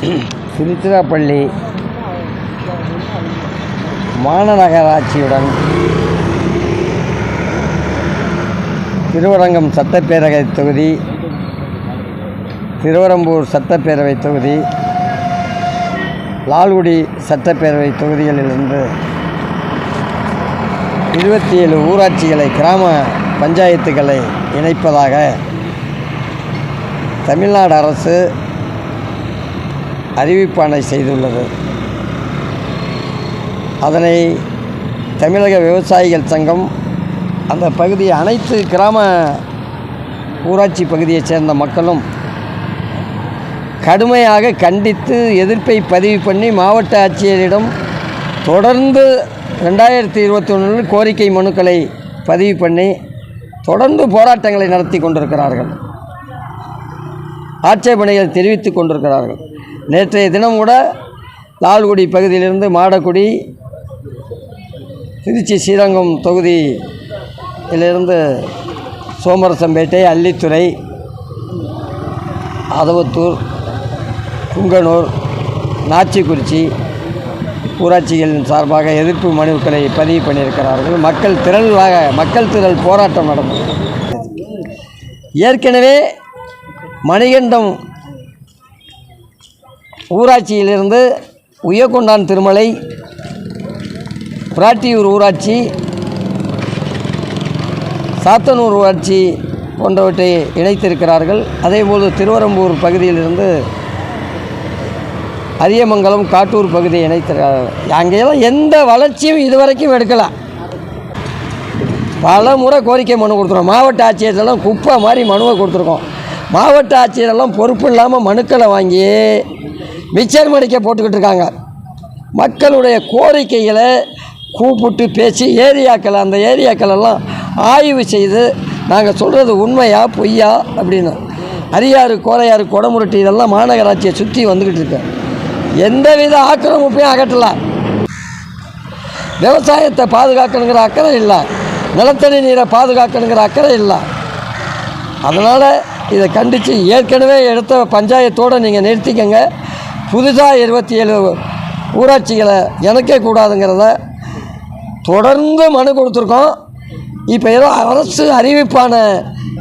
திருச்சிராப்பள்ளி மாநகராட்சியுடன் திருவரங்கம் சட்டப்பேரவை தொகுதி, திருவரம்பூர் சட்டப்பேரவை தொகுதி, லால்குடி சட்டப்பேரவை தொகுதிகளிலிருந்து 27 ஊராட்சிகளை, கிராம பஞ்சாயத்துகளை இணைப்பதாக தமிழ்நாடு அரசு அறிவிப்பாணை செய்துள்ளது. அதனை தமிழக விவசாயிகள் சங்கம் அந்த பகுதி அனைத்து கிராம ஊராட்சி பகுதியைச் சேர்ந்த மக்களும் கடுமையாக கண்டித்து எதிர்ப்பை பதிவு பண்ணி மாவட்ட ஆட்சியரிடம் தொடர்ந்து 2021 கோரிக்கை மனுக்களை பதிவு பண்ணி தொடர்ந்து போராட்டங்களை நடத்தி கொண்டிருக்கிறார்கள், ஆட்சேபனைகள் தெரிவித்து கொண்டிருக்கிறார்கள். நேற்றைய தினம் கூட லால்குடி பகுதியிலிருந்து மாடக்குடி, திருச்சி ஸ்ரீரங்கம் தொகுதியிலிருந்து சோமரசம்பேட்டை, அள்ளித்துறை, அதவத்தூர், குங்கனூர், நாச்சிக்குறிச்சி ஊராட்சிகளின் சார்பாக எதிர்ப்பு மனுக்களை பதிவு பண்ணியிருக்கிறார்கள். மக்கள் திரள் போராட்டம் நடந்தது. ஏற்கனவே மணிகண்டம் ஊராட்சியிலிருந்து உய்யக்கொண்டான் திருமலை, பிராட்டியூர் ஊராட்சி, சாத்தனூர் ஊராட்சி போன்றவற்றை இணைத்திருக்கிறார்கள். அதேபோல் திருவரம்பூர் பகுதியிலிருந்து அரியமங்கலம், காட்டூர் பகுதியை இணைத்திருக்கிறார்கள். அங்கேயெல்லாம் எந்த வளர்ச்சியும் இதுவரைக்கும் எடுக்கலாம். பல முறை கோரிக்கை மனு கொடுத்துருக்கோம். மாவட்ட ஆட்சியரெல்லாம் குப்பை மாதிரி மனுவை கொடுத்துருக்கோம். மாவட்ட ஆட்சியரெல்லாம் பொறுப்பு இல்லாமல் மனுக்களை வாங்கி மிச்சர் மடிக்க போட்டுக்கிட்டு இருக்காங்க. மக்களுடைய கோரிக்கைகளை கூப்பிட்டு பேசி அந்த ஏரியாக்களெல்லாம் ஆய்வு செய்து நாங்கள் சொல்கிறது உண்மையா பொய்யா அப்படின்னு அரியாறு, கோரையாறு, கொடமுருட்டி இதெல்லாம் மாநகராட்சியை சுற்றி வந்துக்கிட்டு இருக்கு. எந்தவித ஆக்கிரமிப்பையும் அகற்றலாம். விவசாயத்தை பாதுகாக்கணுங்கிற அக்கறை இல்லை, நிலத்தடி நீரை பாதுகாக்கணுங்கிற அக்கறை இல்லை. அதனால் இதை கண்டித்து ஏற்கனவே எடுத்த பஞ்சாயத்தோடு நீங்கள் நிறுத்திக்கங்க. புதுசாக 27 ஊராட்சிகளை இணைக்க கூடாதுங்கிறத தொடர்ந்து மனு கொடுத்துருக்கோம். இப்போ ஏதோ அரசு அறிவிப்பான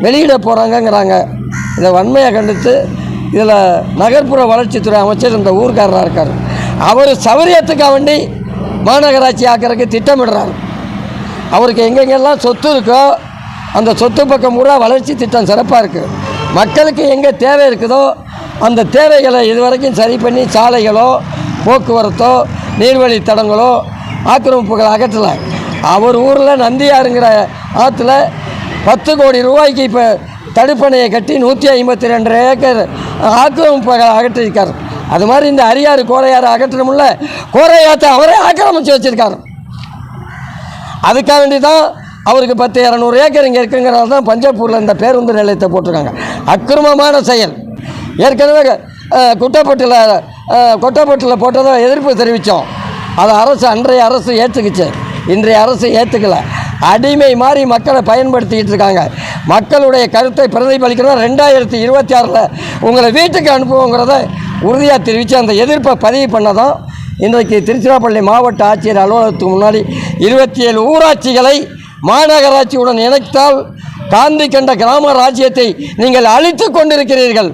வெளியிட போகிறாங்கங்கிறாங்க. இதை வன்மையாக கண்டித்து இதில் நகர்ப்புற வளர்ச்சித்துறை அமைச்சர் இந்த ஊர்க்காரராக இருக்கார். அவர் சௌரியத்துக்காக வேண்டி மாநகராட்சி ஆக்கிறதுக்கு திட்டமிடுறார். அவருக்கு எங்கெங்கெல்லாம் சொத்து இருக்கோ அந்த சொத்து பக்கம் பூரா வளர்ச்சி திட்டம் சிறப்பாக இருக்குது. மக்களுக்கு எங்கே தேவை இருக்குதோ அந்த தேவைகளை இதுவரைக்கும் சரி பண்ணி சாலைகளோ, போக்குவரத்தோ, நீர்வழி தடங்களோ, ஆக்கிரமிப்புகளை அகற்றலை. அவர் ஊரில் நந்தியாருங்கிற ஆற்றுல 10 கோடி ரூபாய்க்கு இப்போ தடுப்பணையை கட்டி 152 ஏக்கர் ஆக்கிரமிப்புகளை அகற்றிருக்கார். அது மாதிரி இந்த அரியாறு, கோரையாறு அகற்றணும்ல, கோரையாற்றை அவரே ஆக்கிரமித்து வச்சுருக்கார். அதுக்காக வேண்டி தான் அவருக்கு 10-200 ஏக்கர் இங்கே இருக்குங்கிறனால தான் பஞ்சப்பூரில் இந்த பேருந்து நிலையத்தை போட்டிருக்காங்க. அக்கிரமமான செயல். ஏற்கனவே கொட்டப்பட்டில் போட்டதை எதிர்ப்பு தெரிவித்தோம். அதை அன்றைய அரசு ஏற்றுக்குச்சு, இன்றைய அரசு ஏற்றுக்கலை. அடிமை மாதிரி மக்களை பயன்படுத்திக்கிட்டு இருக்காங்க. மக்களுடைய கருத்தை பிரதிபலிக்கிறதா 2026 உங்களை வீட்டுக்கு அனுப்புவோங்கிறத உறுதியாக தெரிவித்து அந்த எதிர்ப்பை பதிவு பண்ணதான் இன்றைக்கு திருச்சிராப்பள்ளி மாவட்ட ஆட்சியர் அலுவலகத்துக்கு முன்னாடி 27 ஊராட்சிகளை மாநகராட்சியுடன் இணைத்தால் காந்தி கண்ட கிராம ராஜ்யத்தை நீங்கள் அழித்து கொண்டிருக்கிறீர்கள்.